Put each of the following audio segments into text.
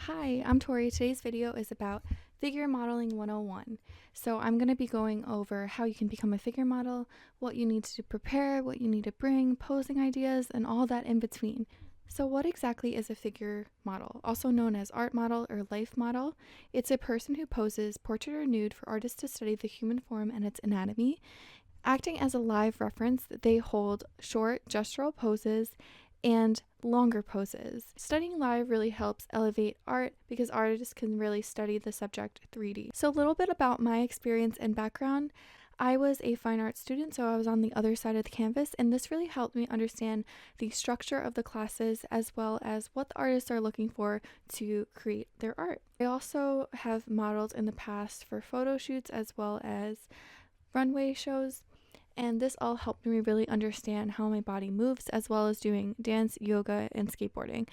Hi, I'm Tori. Today's video is about Figure Modeling 101. So I'm going to be going over how you can become a figure model, what you need to prepare, what you need to bring, posing ideas, and all that in between. So what exactly is a figure model, also known as art model or life model? It's a person who poses portrait or nude for artists to study the human form and its anatomy. Acting as a live reference, they hold short gestural poses and longer poses. Studying live really helps elevate art because artists can really study the subject 3D. So a little bit about my experience and background. I was a fine art student, so I was on the other side of the canvas, and this really helped me understand the structure of the classes as well as what the artists are looking for to create their art. I also have modeled in the past for photo shoots as well as runway shows, and this all helped me really understand how my body moves as well as doing dance, yoga, and skateboarding.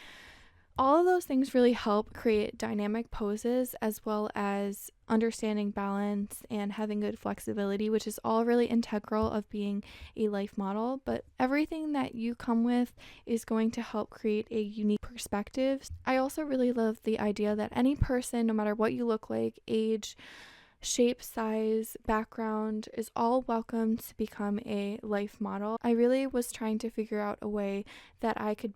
All of those things really help create dynamic poses as well as understanding balance and having good flexibility, which is all really integral of being a life model. But everything that you come with is going to help create a unique perspective. I also really love the idea that any person, no matter what you look like, age, shape, size, background, is all welcome to become a life model. I really was trying to figure out a way that I could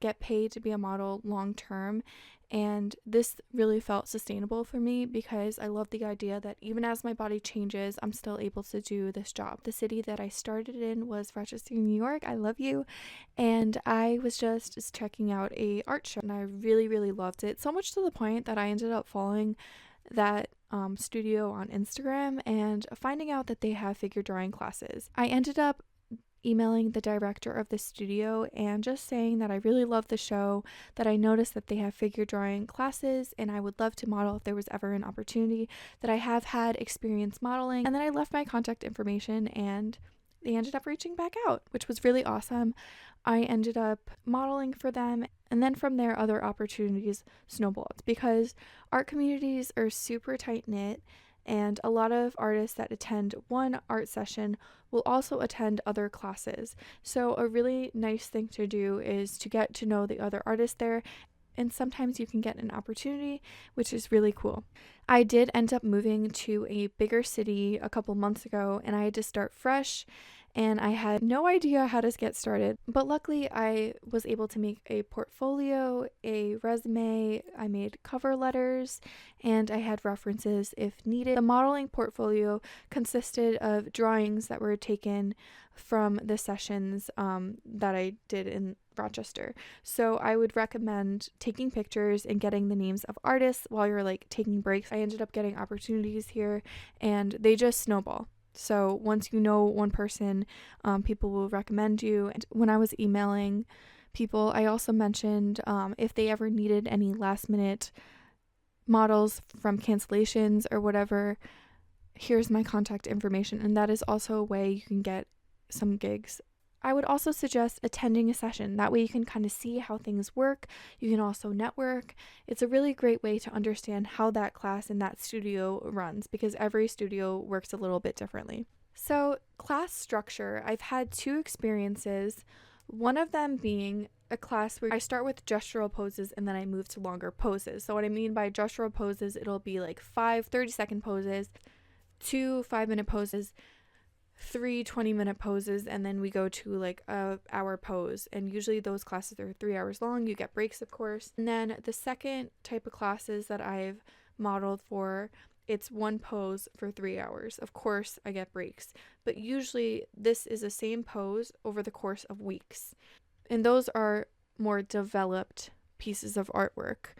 get paid to be a model long term, and this really felt sustainable for me because I love the idea that even as my body changes, I'm still able to do this job. The city that I started in was Rochester, New York. I love you. And I was just checking out a art show and I really loved it, so much to the point that I ended up following that studio on Instagram and finding out that they have figure drawing classes. I ended up emailing the director of the studio and just saying that I really love the show, that I noticed that they have figure drawing classes and I would love to model if there was ever an opportunity, that I have had experience modeling, and then I left my contact information and they ended up reaching back out, which was really awesome. I ended up modeling for them, and then from there other opportunities snowballed because art communities are super tight knit, and a lot of artists that attend one art session will also attend other classes. So a really nice thing to do is to get to know the other artists there, and sometimes you can get an opportunity, which is really cool. I did end up moving to a bigger city a couple months ago, and I had to start fresh, and I had no idea how to get started. But luckily, I was able to make a portfolio, a resume, I made cover letters, and I had references if needed. The modeling portfolio consisted of drawings that were taken from the sessions that I did in Rochester. So I would recommend taking pictures and getting the names of artists while you're like taking breaks. I ended up getting opportunities here and they just snowball. So once you know one person, people will recommend you. And when I was emailing people, I also mentioned if they ever needed any last minute models from cancellations or whatever, here's my contact information. And that is also a way you can get some gigs. I would also suggest attending a session. That way you can kind of see how things work. You can also network. It's a really great way to understand how that class in that studio runs because every studio works a little bit differently. So class structure, I've had two experiences. One of them being a class where I start with gestural poses and then I move to longer poses. So what I mean by gestural poses, it'll be like 5 30-second poses, 2 5-minute poses, 3 20-minute poses, and then we go to like a hour pose, and usually those classes are 3 hours long. You get breaks, of course. And then the second type of classes that I've modeled for, it's one pose for 3 hours. Of course I get breaks, but usually this is the same pose over the course of weeks, and those are more developed pieces of artwork.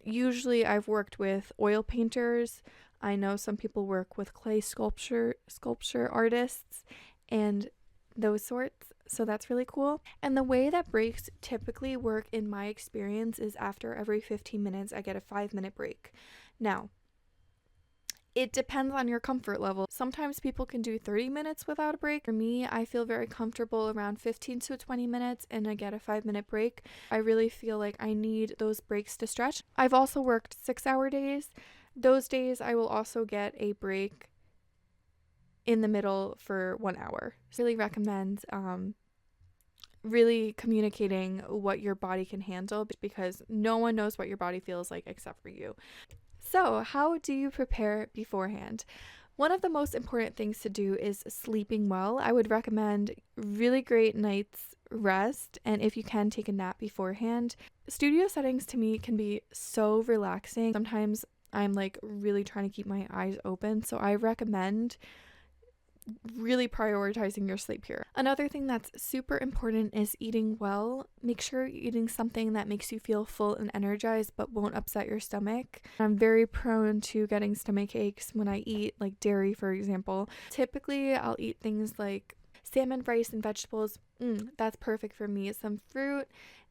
Usually I've worked with oil painters. I know some people work with clay sculpture artists and those sorts, so that's really cool. And the way that breaks typically work in my experience is after every 15 minutes I get a 5-minute break. Now, it depends on your comfort level. Sometimes people can do 30 minutes without a break. For me, I feel very comfortable around 15 to 20 minutes and I get a 5-minute break. I really feel like I need those breaks to stretch. I've also worked 6-hour days. Those days I will also get a break in the middle for 1 hour. I really recommend really communicating what your body can handle, because no one knows what your body feels like except for you. So, how do you prepare beforehand? One of the most important things to do is sleeping well. I would recommend really great night's rest, and if you can, take a nap beforehand. Studio settings to me can be so relaxing. Sometimes I'm like really trying to keep my eyes open, so I recommend really prioritizing your sleep here. Another thing that's super important is eating well. Make sure you're eating something that makes you feel full and energized but won't upset your stomach. I'm very prone to getting stomach aches when I eat like dairy, for example. Typically, I'll eat things like salmon, rice, and vegetables. That's perfect for me. Some fruit,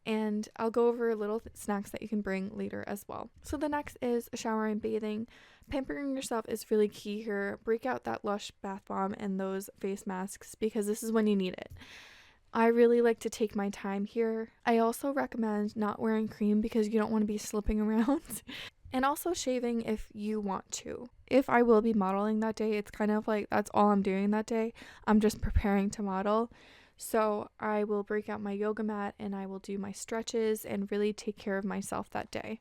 and I'll go over little snacks that you can bring later as well. So the next is shower and bathing. Pampering yourself is really key here. Break out that Lush bath bomb and those face masks, because this is when you need it. I really like to take my time here. I also recommend not wearing cream because you don't want to be slipping around. And also shaving if you want to. If I will be modeling that day, it's kind of like that's all I'm doing that day. I'm just preparing to model. So I will break out my yoga mat and I will do my stretches and really take care of myself that day.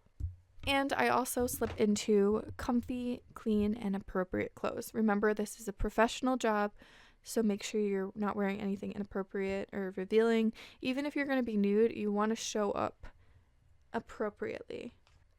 And I also slip into comfy, clean, and appropriate clothes. Remember, this is a professional job, so make sure you're not wearing anything inappropriate or revealing. Even if you're going to be nude, you want to show up appropriately.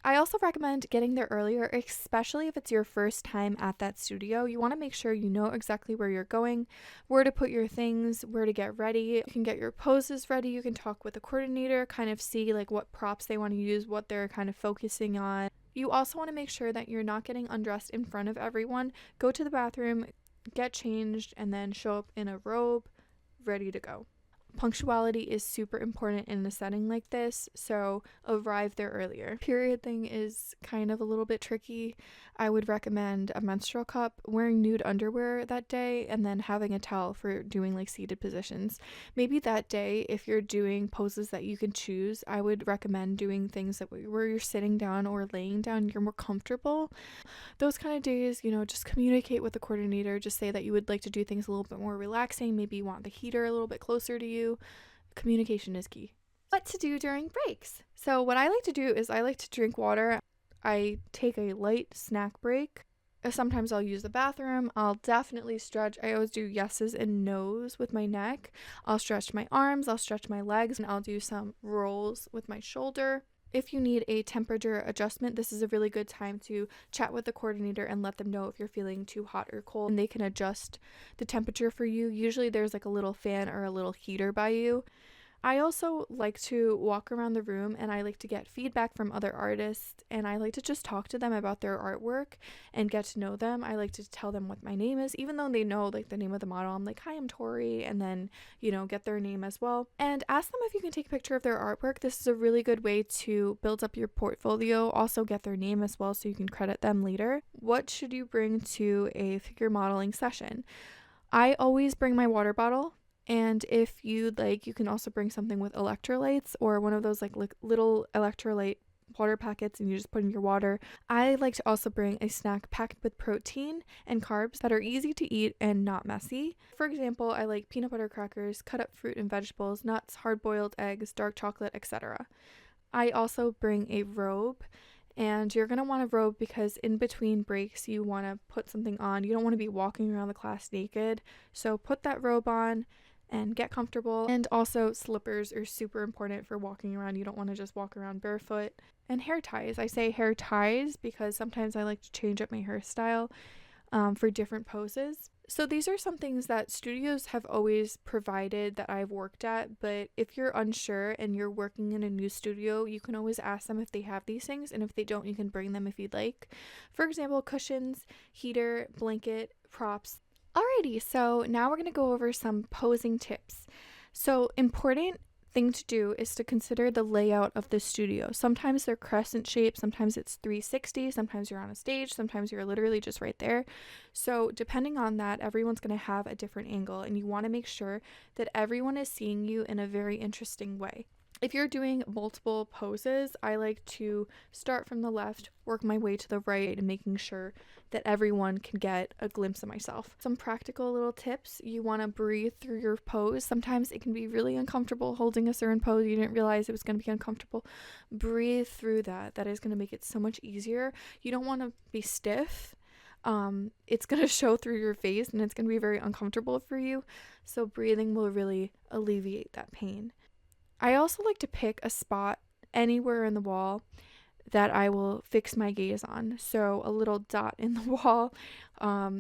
I also recommend getting there earlier, especially if it's your first time at that studio. You want to make sure you know exactly where you're going, where to put your things, where to get ready. You can get your poses ready. You can talk with the coordinator, kind of see like what props they want to use, what they're kind of focusing on. You also want to make sure that you're not getting undressed in front of everyone. Go to the bathroom, get changed, and then show up in a robe, ready to go. Punctuality is super important in a setting like this, so arrive there earlier. Period thing is kind of a little bit tricky. I would recommend a menstrual cup, wearing nude underwear that day, and then having a towel for doing like seated positions. Maybe that day, if you're doing poses that you can choose, I would recommend doing things that where you're sitting down or laying down, you're more comfortable. Those kind of days, just communicate with the coordinator. Just say that you would like to do things a little bit more relaxing. Maybe you want the heater a little bit closer to you. Communication is key. What to do during breaks? So what I like to do is I like to drink water. I take a light snack break. Sometimes I'll use the bathroom. I'll definitely stretch. I always do yeses and nos with my neck. I'll stretch my arms. I'll stretch my legs, and I'll do some rolls with my shoulder. If you need a temperature adjustment, this is a really good time to chat with the coordinator and let them know if you're feeling too hot or cold, and they can adjust the temperature for you. Usually there's like a little fan or a little heater by you. I also like to walk around the room, and I like to get feedback from other artists, and I like to just talk to them about their artwork and get to know them. I like to tell them what my name is, even though they know like the name of the model. I'm like, hi, I'm Tori, and then get their name as well, and ask them if you can take a picture of their artwork. This is a really good way to build up your portfolio. Also get their name as well so you can credit them later. What should you bring to a figure modeling session? I always bring my water bottle. And if you'd like, you can also bring something with electrolytes or one of those like little electrolyte water packets, and you just put in your water. I like to also bring a snack packed with protein and carbs that are easy to eat and not messy. For example, I like peanut butter crackers, cut up fruit and vegetables, nuts, hard-boiled eggs, dark chocolate, etc. I also bring a robe. And you're going to want a robe because in between breaks you want to put something on. You don't want to be walking around the class naked. So put that robe on and get comfortable. And also slippers are super important for walking around. You don't want to just walk around barefoot. And hair ties. I say hair ties because sometimes I like to change up my hairstyle for different poses. So these are some things that studios have always provided that I've worked at, but if you're unsure and you're working in a new studio, you can always ask them if they have these things, and if they don't, you can bring them if you'd like. For example, cushions, heater, blanket, props. Alrighty, so now we're going to go over some posing tips. So important thing to do is to consider the layout of the studio. Sometimes they're crescent shaped, sometimes it's 360, sometimes you're on a stage, sometimes you're literally just right there. So depending on that, everyone's going to have a different angle, and you want to make sure that everyone is seeing you in a very interesting way. If you're doing multiple poses, I like to start from the left, work my way to the right, and making sure that everyone can get a glimpse of myself. Some practical little tips: you want to breathe through your pose. Sometimes it can be really uncomfortable holding a certain pose. You didn't realize it was going to be uncomfortable. Breathe through that. That is going to make it so much easier. You don't want to be stiff. It's going to show through your face and it's going to be very uncomfortable for you. So breathing will really alleviate that pain. I also like to pick a spot anywhere in the wall that I will fix my gaze on. So a little dot in the wall,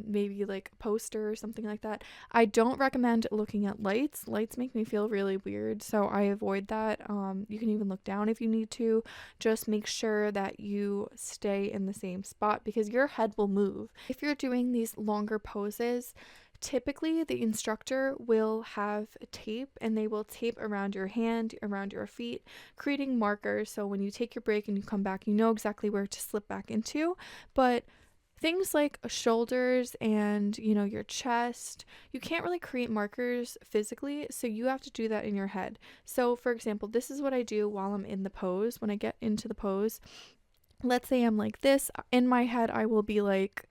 maybe like a poster or something like that. I don't recommend looking at lights. Lights make me feel really weird, so I avoid that. You can even look down if you need to. Just make sure that you stay in the same spot because your head will move. If you're doing these longer poses, typically the instructor will have tape and they will tape around your hand, around your feet, creating markers. So when you take your break and you come back, you know exactly where to slip back into. But things like shoulders and, your chest, you can't really create markers physically, so you have to do that in your head. So for example, this is what I do while I'm in the pose. When I get into the pose, let's say I'm like this, in my head I will be like,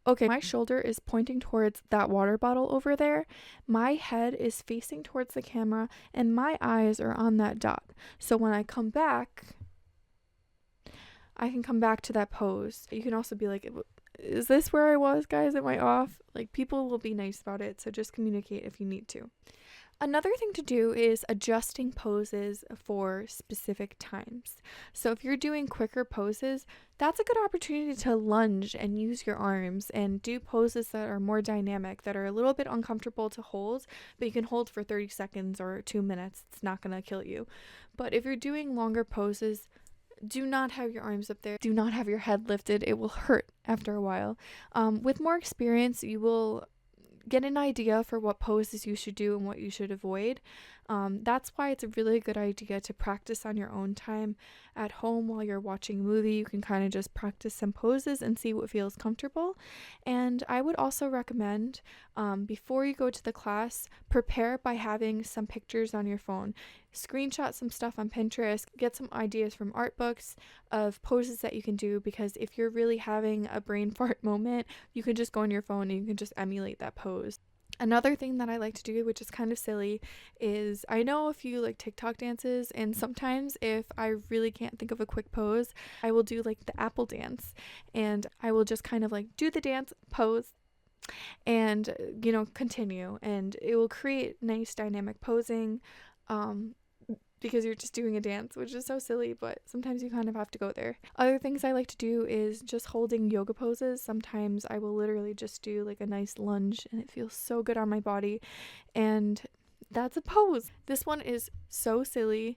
okay, my shoulder is pointing towards that water bottle over there. My head is facing towards the camera and my eyes are on that dot. So when I come back, I can come back to that pose. You can also be like, is this where I was, guys? Am I off? Like, people will be nice about it, so just communicate if you need to. Another thing to do is adjusting poses for specific times. So if you're doing quicker poses, that's a good opportunity to lunge and use your arms and do poses that are more dynamic, that are a little bit uncomfortable to hold, but you can hold for 30 seconds or 2 minutes. It's not going to kill you. But if you're doing longer poses, do not have your arms up there. Do not have your head lifted. It will hurt after a while. With more experience, you will get an idea for what poses you should do and what you should avoid. That's why it's a really good idea to practice on your own time at home while you're watching a movie. You can kind of just practice some poses and see what feels comfortable. And I would also recommend, before you go to the class, prepare by having some pictures on your phone. Screenshot some stuff on Pinterest, get some ideas from art books of poses that you can do, because if you're really having a brain fart moment, you can just go on your phone and you can just emulate that pose. Another thing that I like to do, which is kind of silly, is I know a few like TikTok dances, and sometimes if I really can't think of a quick pose, I will do like the apple dance, and I will just kind of like do the dance, pose, and continue, and it will create nice dynamic posing. Because you're just doing a dance, which is so silly, but sometimes you kind of have to go there. Other things I like to do is just holding yoga poses. Sometimes I will literally just do like a nice lunge and it feels so good on my body, and that's a pose. This one is so silly.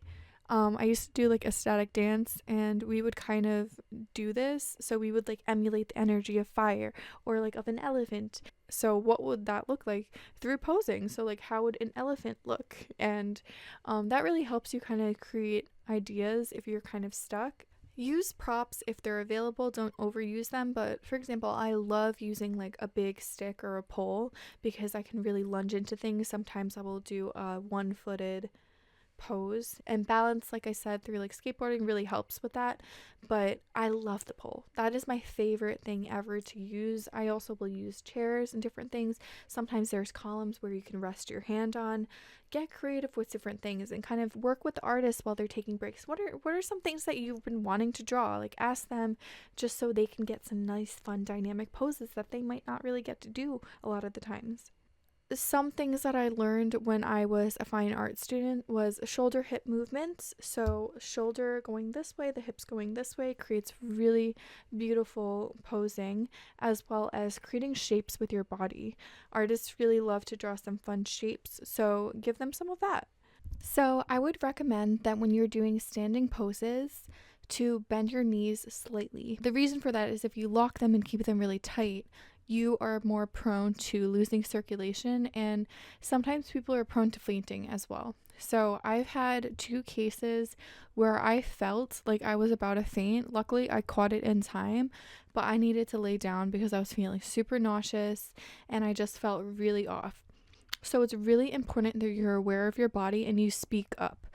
I used to do like a static dance, and we would kind of do this. So we would like emulate the energy of fire or like of an elephant. So what would that look like through posing? So like, how would an elephant look? And that really helps you kind of create ideas if you're kind of stuck. Use props if they're available. Don't overuse them. But for example, I love using like a big stick or a pole because I can really lunge into things. Sometimes I will do a one-footed pose, and balance, like I said, through like skateboarding really helps with that. But I love the pole. That is my favorite thing ever to use. I also will use chairs and different things. Sometimes there's columns where you can rest your hand on. Get creative with different things and kind of work with the artists while they're taking breaks. What are some things that you've been wanting to draw? Like, ask them, just so they can get some nice, fun, dynamic poses that they might not really get to do a lot of the times. Some things that I learned when I was a fine art student was shoulder hip movements. So shoulder going this way, the hips going this way creates really beautiful posing, as well as creating shapes with your body. Artists really love to draw some fun shapes, so give them some of that. So I would recommend that when you're doing standing poses, to bend your knees slightly. The reason for that is if you lock them and keep them really tight, you are more prone to losing circulation, and sometimes people are prone to fainting as well. So I've had 2 cases where I felt like I was about to faint. Luckily, I caught it in time, but I needed to lay down because I was feeling super nauseous and I just felt really off. So it's really important that you're aware of your body and you speak up.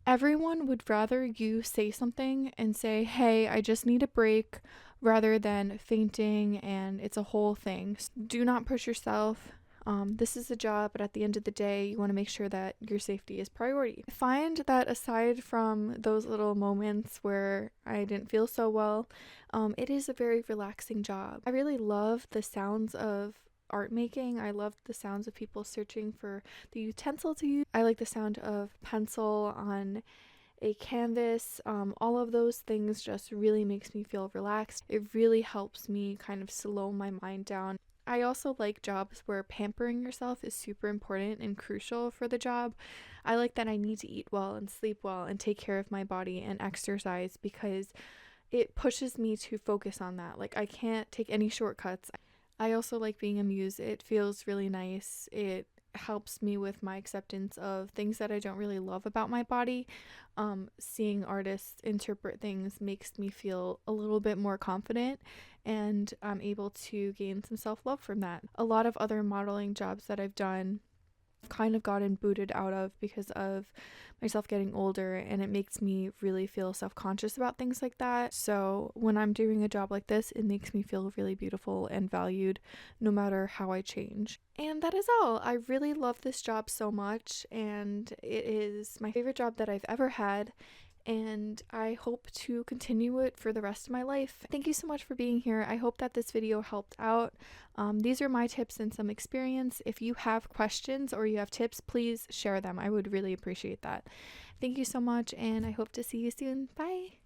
Everyone would rather you say something and say, hey, I just need a break, rather than fainting and it's a whole thing. Do not push yourself. This is a job, but at the end of the day, you want to make sure that your safety is priority. I find that aside from those little moments where I didn't feel so well, it is a very relaxing job. I really love the sounds of art making. I love the sounds of people searching for the utensil to use. I like the sound of pencil on a canvas. All of those things just really makes me feel relaxed. It really helps me kind of slow my mind down. I also like jobs where pampering yourself is super important and crucial for the job. I like that I need to eat well and sleep well and take care of my body and exercise because it pushes me to focus on that. Like, I can't take any shortcuts. I also like being a muse. It feels really nice. It helps me with my acceptance of things that I don't really love about my body. Seeing artists interpret things makes me feel a little bit more confident, and I'm able to gain some self-love from that. A lot of other modeling jobs that I've done kind of gotten booted out of because of myself getting older, and it makes me really feel self-conscious about things like that. So when I'm doing a job like this, it makes me feel really beautiful and valued no matter how I change. And that is all. I really love this job so much, and it is my favorite job that I've ever had, and I hope to continue it for the rest of my life. Thank you so much for being here. I hope that this video helped out. These are my tips and some experience. If you have questions or you have tips, please share them. I would really appreciate that. Thank you so much, and I hope to see you soon. Bye!